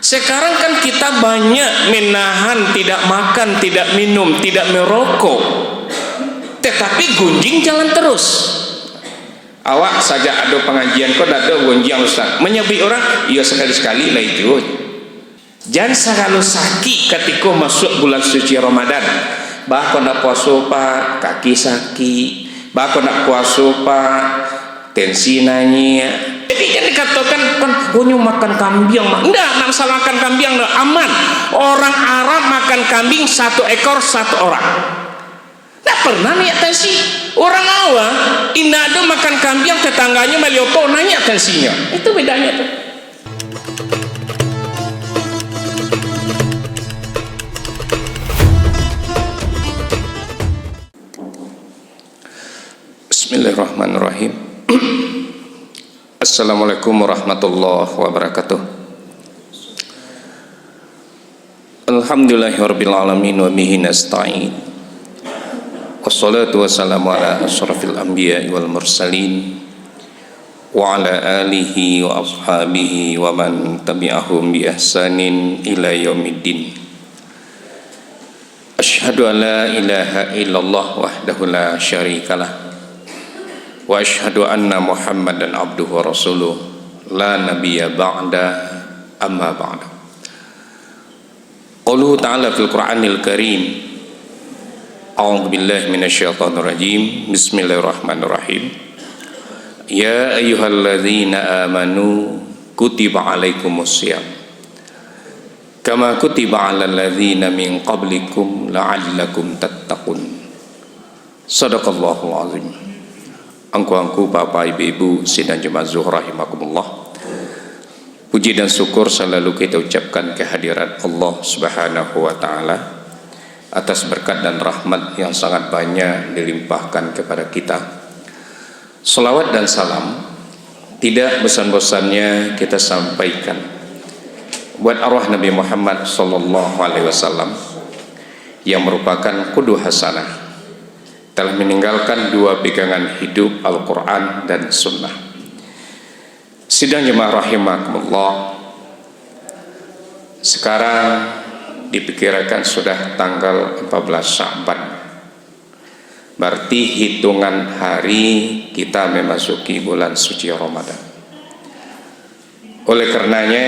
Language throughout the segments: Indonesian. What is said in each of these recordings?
Sekarang kan kita banyak menahan, tidak makan, tidak minum, tidak merokok, tetapi gunjing jalan terus. Awak saja ada pengajian kok ada gunjing Ustaz, menyebi orang, iya sekali-sekali lah itu. Jangan selalu sakit ketika masuk bulan suci Ramadan. Bahkan nak puasa pak kaki sakit, bahkan nak puasa pak tensi nanya. Jadi jangan dikatakan kan punya makan kambing mah. Enggak, nak salah makan kambing enggak aman. Orang Arab makan kambing 1 ekor 1 orang. Enggak pernah nih tensi. Orang awam indah ada makan kambing tetangganya meliopo nanya tensinya. Itu bedanya tuh. Bismillahirrahmanirrahim. Assalamualaikum warahmatullahi wabarakatuh. Alhamdulillahirabbil alamin wa bihi nasta'in. Wassalatu wassalamu ala asyrafil anbiya'i wal mursalin wa ala alihi wa ashabihi wa man tabi'ahum bi ihsanin ila yaumiddin. Asyhadu an la ilaha illallah wahdahu la syarikalah wa asyhadu anna Muhammadan abduhu wa rasuluh la nabiyya ba'da amma ba'da. Qauluhu ta'ala fil Qur'anil Karim. A'udzu billahi minasyaitonir rajim. Bismillahirrahmanirrahim. Ya ayyuhalladzina amanu kutiba alaikumusiyam kama kutiba alal ladzina min qablikum la'allakum tattaqun. Shadaqallahul azim. Angku-angku Bapak Ibu sidang jemaah Zuhur rahimakumullah. Puji dan syukur selalu kita ucapkan kehadiran Allah Subhanahu wa taala atas berkat dan rahmat yang sangat banyak dilimpahkan kepada kita. Selawat dan salam tidak bosan-bosannya kita sampaikan buat arwah Nabi Muhammad sallallahu alaihi wasallam yang merupakan qudwah hasanah, telah meninggalkan 2 pegangan hidup Al-Quran dan Sunnah. Sidang jemaah rahimakumullah, sekarang diperkirakan sudah tanggal 14 Sya'ban, berarti hitungan hari kita memasuki bulan suci Ramadan. Oleh karenanya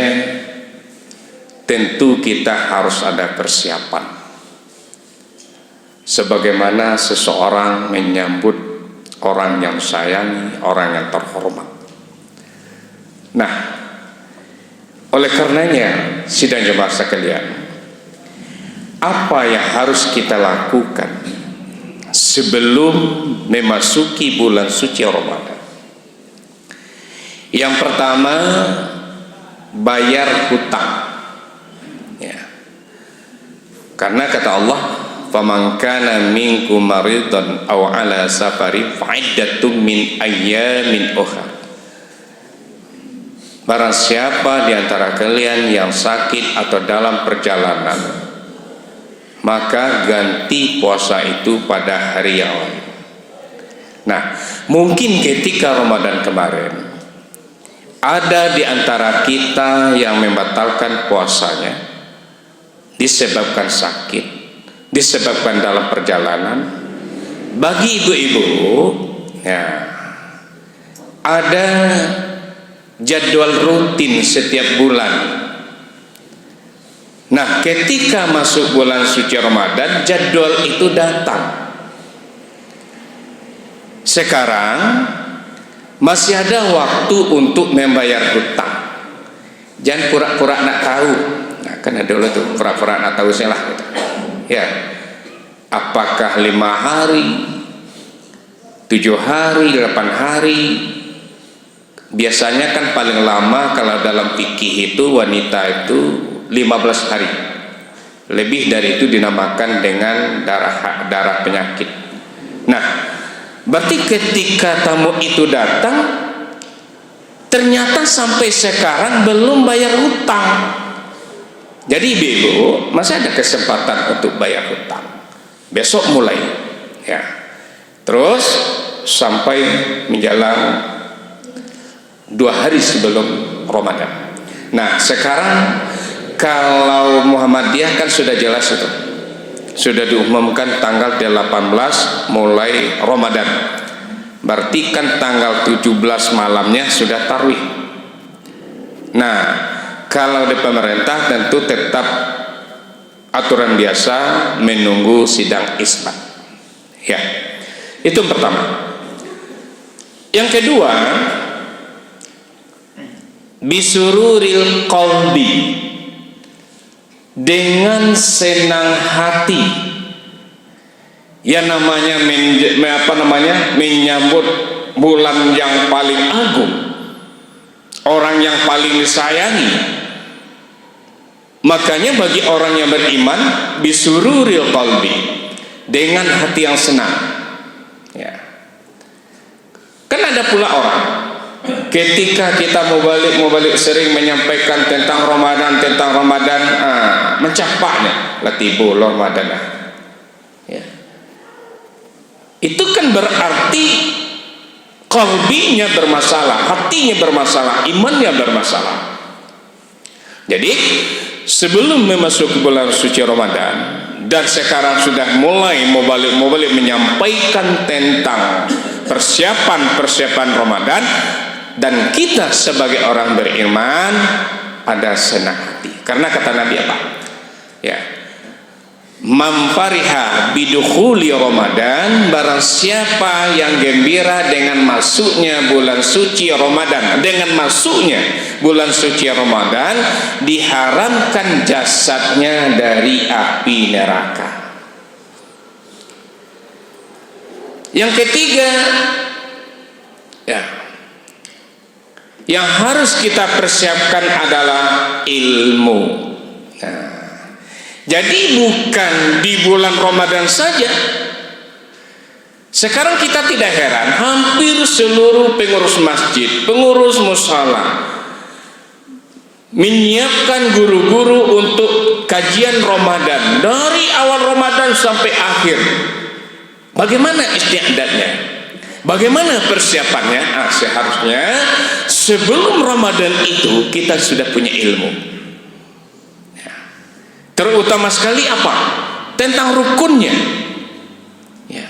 tentu kita harus ada persiapan, sebagaimana seseorang menyambut orang yang sayangi, orang yang terhormat. Nah, oleh karenanya sidang jemaah sekalian, apa yang harus kita lakukan sebelum memasuki bulan suci Ramadan? Yang pertama, bayar hutang ya. Karena kata Allah, faman kana minkum maridan aw ala safarin fa'iddatun min ayyamin ukhra. Barang siapa di antara kalian yang sakit atau dalam perjalanan, maka ganti puasa itu pada hari yang lain. Nah, mungkin ketika Ramadan kemarin ada di antara kita yang membatalkan puasanya disebabkan sakit, disebabkan dalam perjalanan. Bagi ibu-ibu ya, ada jadwal rutin setiap bulan. Nah, ketika masuk bulan suci Ramadan, jadwal itu datang. Sekarang masih ada waktu untuk membayar hutang. Jangan pura-pura nak tahu. Nah, kan ada dulu tuh pura-pura nak tahu salah gitu. Ya, apakah 5 hari, 7 hari, 8 hari? Biasanya kan paling lama kalau dalam fikih itu wanita itu 15 hari. Lebih dari itu dinamakan dengan darah penyakit. Nah, berarti ketika tamu itu datang, ternyata sampai sekarang belum bayar hutang. Jadi ibu masih ada kesempatan untuk bayar hutang. Besok mulai ya. Terus sampai menjelang 2 hari sebelum Ramadan. Nah, sekarang Kalau Muhammadiyah kan sudah jelas itu, sudah diumumkan tanggal 18 mulai Ramadan, berarti kan tanggal 17 malamnya sudah tarwih. Nah, kalau di pemerintah tentu tetap aturan biasa menunggu sidang isbat. Ya, itu yang pertama. Yang kedua, bisururil qalbi, dengan senang hati. Yang namanya menyambut bulan yang paling agung, orang yang paling disayangi. Makanya bagi orang yang beriman, bisururil qalbi, dengan hati yang senang. Ya. Kan ada pula orang ketika kita mau balik sering menyampaikan tentang Ramadan, mencapaknya latibu Ramadan. Ya. Itu kan berarti qalbinya bermasalah, hatinya bermasalah, imannya bermasalah. Jadi sebelum memasuki bulan suci Ramadan, dan sekarang sudah mulai mau balik menyampaikan tentang persiapan Ramadan, dan kita sebagai orang beriman pada senang hati. Karena kata Nabi apa? Ya, mamfariha bidukhuli Ramadan, barang siapa yang gembira dengan masuknya bulan suci Ramadan, dengan masuknya bulan suci Ramadan, diharamkan jasadnya dari api neraka. Yang ketiga, ya, yang harus kita persiapkan adalah ilmu. Nah, jadi bukan di bulan Ramadan saja. Sekarang kita tidak heran, hampir seluruh pengurus masjid, pengurus mushala menyiapkan guru-guru untuk kajian Ramadan dari awal Ramadan sampai akhir. Bagaimana istiadatnya? Bagaimana persiapannya? Seharusnya sebelum Ramadan itu kita sudah punya ilmu. Ya. Terutama sekali apa? Tentang rukunnya. Ya.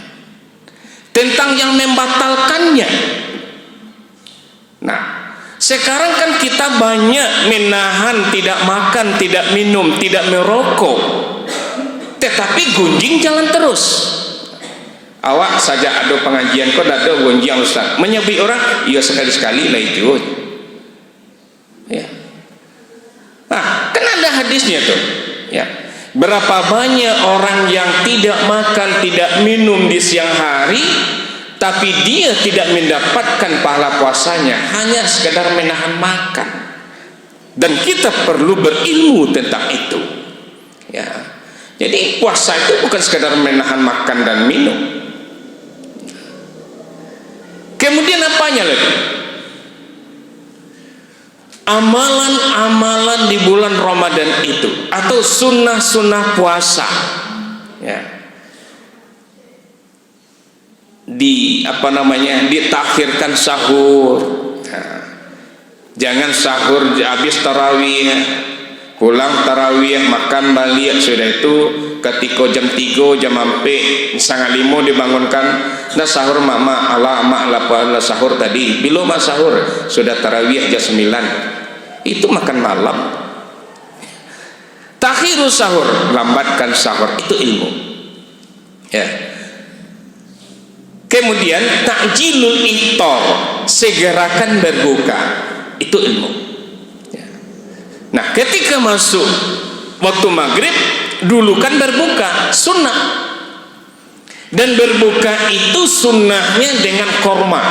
Tentang yang membatalkannya. Nah, sekarang kan kita banyak menahan, tidak makan, tidak minum, tidak merokok, tetapi gunjing jalan terus. Awak saja ada pengajian kok ada gonjang Ustaz, menyebi orang, iya sekali-sekali lah itu. Ya. Nah, kan ada hadisnya tuh. Ya. Berapa banyak orang yang tidak makan, tidak minum di siang hari, tapi dia tidak mendapatkan pahala puasanya, hanya sekedar menahan makan. Dan kita perlu berilmu tentang itu. Ya. Jadi puasa itu bukan sekedar menahan makan dan minum. Kemudian apanya lagi? Amalan-amalan di bulan Ramadan itu, atau sunnah-sunnah puasa, ya, ditakhirkan sahur. Nah, jangan sahur habis tarawih, pulang tarawih makan balik, sudah itu ketika jam 3 jam sampai 4:30 dibangunkan, nah sahur mak sahur tadi belum sahur, sudah tarawih jam 9, itu makan malam. Takhirus sahur, lambatkan sahur, itu ilmu. Ya. Kemudian takjilul iftar, segerakan berbuka, itu ilmu. Ya. Nah, ketika masuk waktu maghrib, dulukan berbuka, sunnah. Dan berbuka itu sunnahnya dengan korma.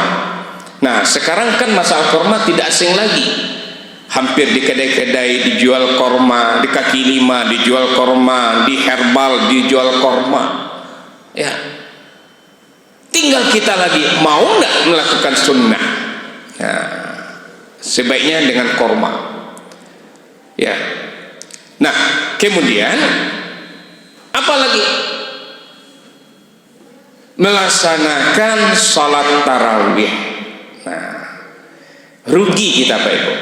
Nah, sekarang kan masalah korma tidak asing lagi. Hampir di kedai-kedai dijual korma, di kaki lima dijual korma, di herbal dijual korma. Ya, tinggal kita lagi mau nggak melakukan sunnah. Nah, sebaiknya dengan korma. Ya. Nah, kemudian apa lagi? Melaksanakan sholat tarawih. Nah, rugi kita Pak Ibu.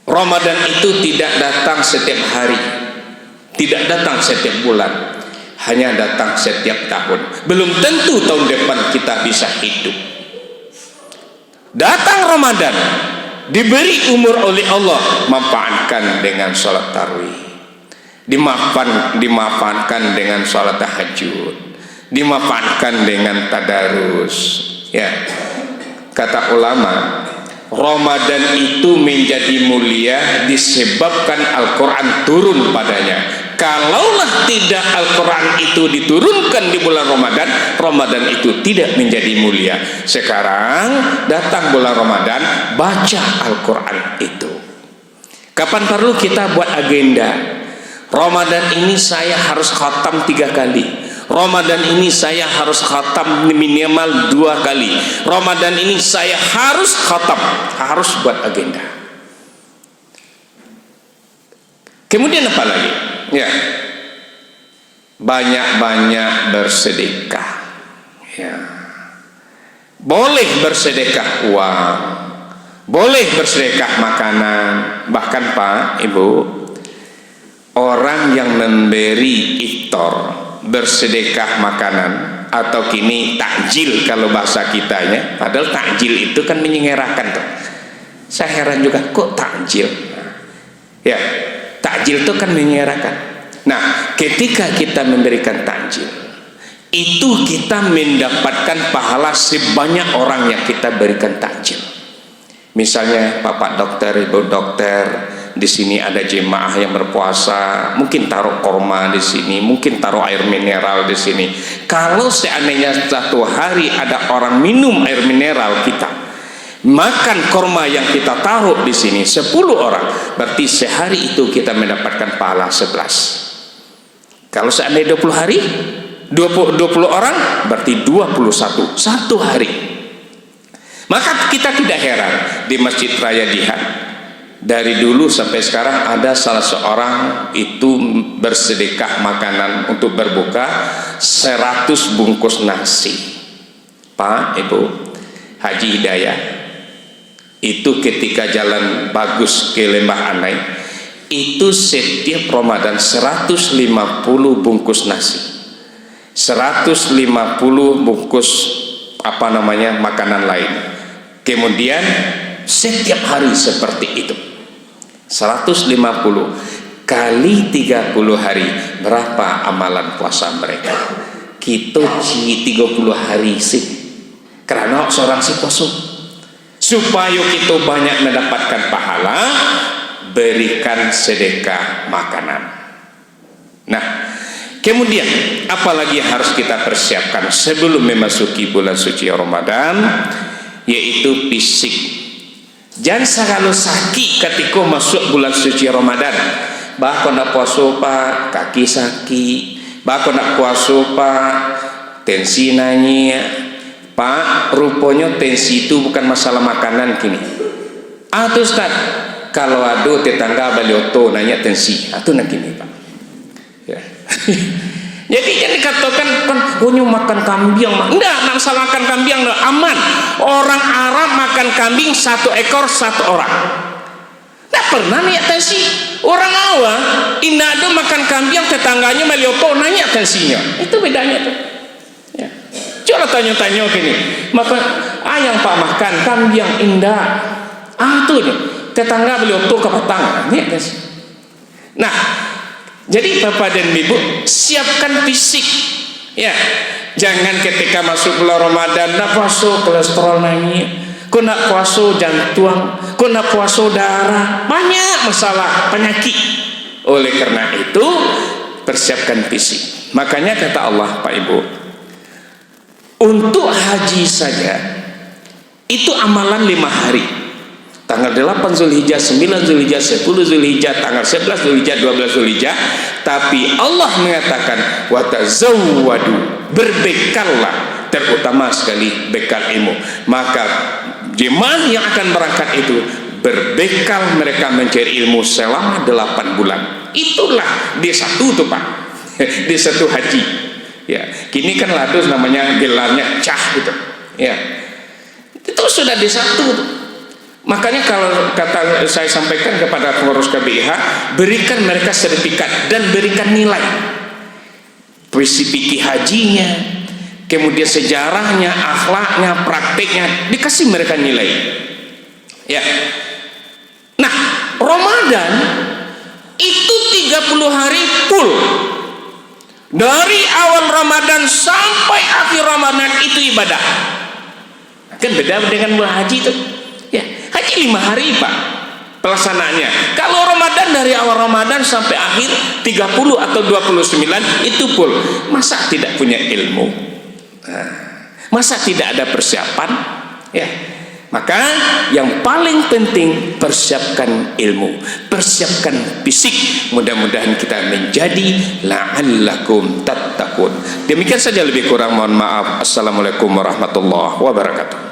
Ramadan itu tidak datang setiap hari, tidak datang setiap bulan, hanya datang setiap tahun. Belum tentu tahun depan kita bisa hidup. Datang Ramadan, diberi umur oleh Allah, manfaatkan dengan sholat tarawih, dimanfaatkan dengan sholat tahajud, dimanfaatkan dengan tadarus. Ya, kata ulama, Ramadan itu menjadi mulia disebabkan Al-Quran turun padanya. Kalaulah tidak Al-Quran itu diturunkan di bulan Ramadan, Ramadan itu tidak menjadi mulia. Sekarang datang bulan Ramadan, baca Al-Quran itu. Kapan perlu kita buat agenda? Ramadan ini saya harus khatam 3 kali. Ramadan ini saya harus khatam minimal 2 kali. Ramadan ini saya harus khatam, harus buat agenda. Kemudian apa lagi? Ya, banyak-banyak bersedekah. Ya, boleh bersedekah uang, boleh bersedekah makanan. Bahkan Pak, Ibu, orang yang memberi iftar, bersedekah makanan, atau kini takjil kalau bahasa kitanya, padahal takjil itu kan menyelenggarakan tuh. Saya heran juga, kok takjil? Ya, takjil itu kan menyelenggarakan. Nah, ketika kita memberikan takjil, itu kita mendapatkan pahala sebanyak orang yang kita berikan takjil. Misalnya Bapak dokter, Ibu dokter, di sini ada jemaah yang berpuasa, mungkin taruh korma di sini, mungkin taruh air mineral di sini. Kalau seandainya satu hari ada orang minum air mineral kita, makan korma yang kita taruh di sini 10 orang, berarti sehari itu kita mendapatkan pahala 11. Kalau seandainya 20 hari, 20 orang, berarti 21 satu hari. Maka kita tidak heran di Masjid Raya Jihad, dari dulu sampai sekarang ada salah seorang itu bersedekah makanan untuk berbuka 100 bungkus nasi. Pak, Ibu, Haji Hidayah, itu ketika jalan bagus ke Lembah Anai, itu setiap Ramadan 150 bungkus nasi, 150 bungkus makanan lain. Kemudian setiap hari seperti itu, 150 kali 30 hari, berapa amalan puasa mereka? Kita 30 hari sih, karena seorang si puasa. Supaya kita banyak mendapatkan pahala, berikan sedekah makanan. Nah, kemudian apalagi yang harus kita persiapkan sebelum memasuki bulan suci Ramadan, yaitu fisik. Jangan selalu sakit ketika masuk bulan suci Ramadan. Bahkan nak puasa Pak, kaki sakit. Bahkan nak puasa Pak, tensi naik. Pak, rupanya tensi itu bukan masalah makanan kini. Tuh Ustaz, kalau ada tetangga balioto nanya tensi, itu nak kini Pak. Ya. Jadi jangan dikatakan kan punya makan kambing, enggak masalah makan kambing, enggak, aman. Orang Arab makan kambing 1 ekor 1 orang. Enggak pernah niat tensi. Orang awam indah ada makan kambing, tetangganya melioto nanya tensinya. Itu bedanya tuh. Ya. Coba tanya-tanya gini, makan ayam Pak makan kambing indah. Tuh nih, tetangga melioto ke petang, niat tensi. Nah, jadi Bapak dan Ibu, siapkan fisik. Ya, jangan ketika masuk bulan Ramadan nak puasa kolesterol naik, kau nak puasa jantung, kau nak puasa darah, banyak masalah penyakit. Oleh karena itu, persiapkan fisik. Makanya kata Allah, Pak Ibu, untuk haji saja itu amalan 5 hari. Tanggal 8 Zulhijjah, 9 Zulhijjah, 10 Zulhijjah, tanggal 11 Zulhijjah, 12 Zulhijjah. Tapi Allah mengatakan watazawwadu, berbekallah, terutama sekali bekal ilmu. Maka jemaah yang akan berangkat itu berbekal mereka mencari ilmu selama 8 bulan. Itulah D1 tuh Pak, D1 haji. Ya, kini kan ladus namanya gelarnya cah gitu. Ya, itu sudah D1 tuh. Makanya kalau kata saya sampaikan kepada pengurus KBIH, berikan mereka sertifikat dan berikan nilai fikih hajinya, kemudian sejarahnya, akhlaknya, prakteknya, dikasih mereka nilai. Ya. Nah, Ramadan itu 30 hari full. Dari awal Ramadan sampai akhir Ramadan itu ibadah. Kan beda dengan bulan haji itu. Ya, haji 5 hari Pak pelaksanaannya. Kalau Ramadan dari awal Ramadan sampai akhir 30 atau 29 itu full. Masa tidak punya ilmu? Masa tidak ada persiapan? Ya. Maka yang paling penting persiapkan ilmu, persiapkan fisik. Mudah-mudahan kita menjadi la'allakum tattaqun. Demikian saja, lebih kurang mohon maaf. Assalamualaikum warahmatullahi wabarakatuh.